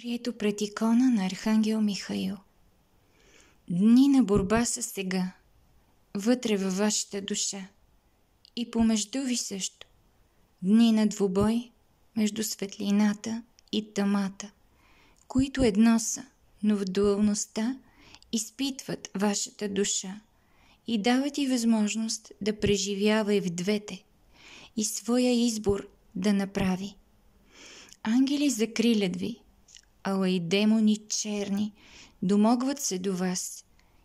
Прието пред икона на Архангел Михаил. Дни на борба с сега, вътре във вашата душа и помежду ви също. Дни на двубой между светлината и тъмата, които едно са, но в дуалността изпитват вашата душа и дават и възможност да преживява и в двете и своя избор да направи. Ангели закрилят ви, ала и демони черни домогват се до вас,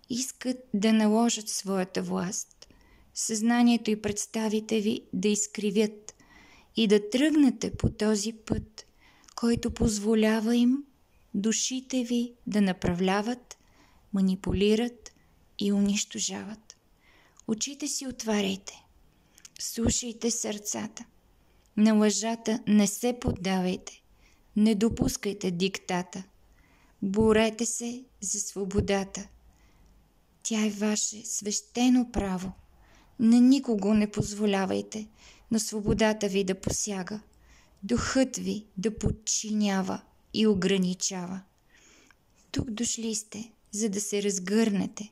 искат да наложат своята власт, съзнанието и представите ви да изкривят и да тръгнете по този път, който позволява им душите ви да направляват, манипулират и унищожават. Очите си отваряйте, слушайте сърцата. На лъжата не се поддавайте, не допускайте диктата. Борете се за свободата. Тя е ваше свещено право. На никого не позволявайте на свободата ви да посяга, духът ви да подчинява и ограничава. Тук дошли сте, за да се разгърнете,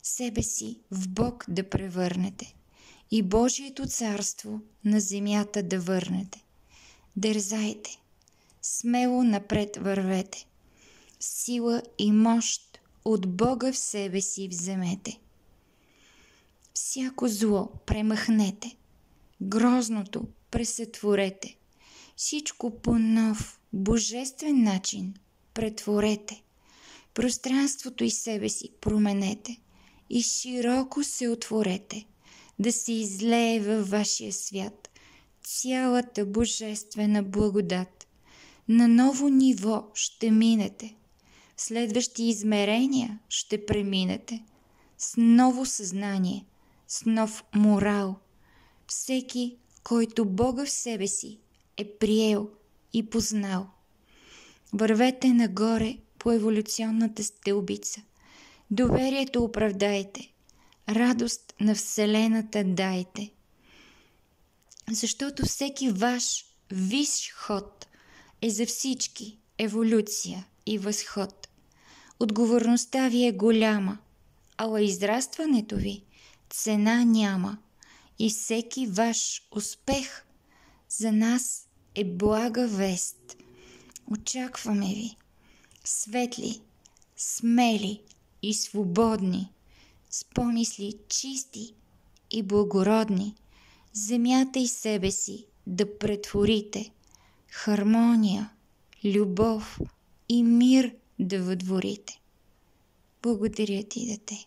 себе си в Бог да превърнете и Божието царство на земята да върнете. Дързайте, смело напред вървете, сила и мощ от Бога в себе си вземете. Всяко зло премахнете, грозното пресътворете, всичко по нов, божествен начин претворете, пространството и себе си променете и широко се отворете, да се излее във вашия свят цялата божествена благодат. На ново ниво ще минете, в следващи измерения ще преминете, с ново съзнание, с нов морал. Всеки, който Бога в себе си е приел и познал. Вървете нагоре по еволюционната стълбица. Доверието оправдайте, радост на Вселената дайте. Защото всеки ваш висш ход е за всички еволюция и възход. Отговорността ви е голяма, ала израстването ви цена няма и всеки ваш успех за нас е блага вест. Очакваме ви, светли, смели и свободни, с помисли чисти и благородни, земята и себе си да претворите, хармония, любов и мир да въдворите. Благодаря ти, дете.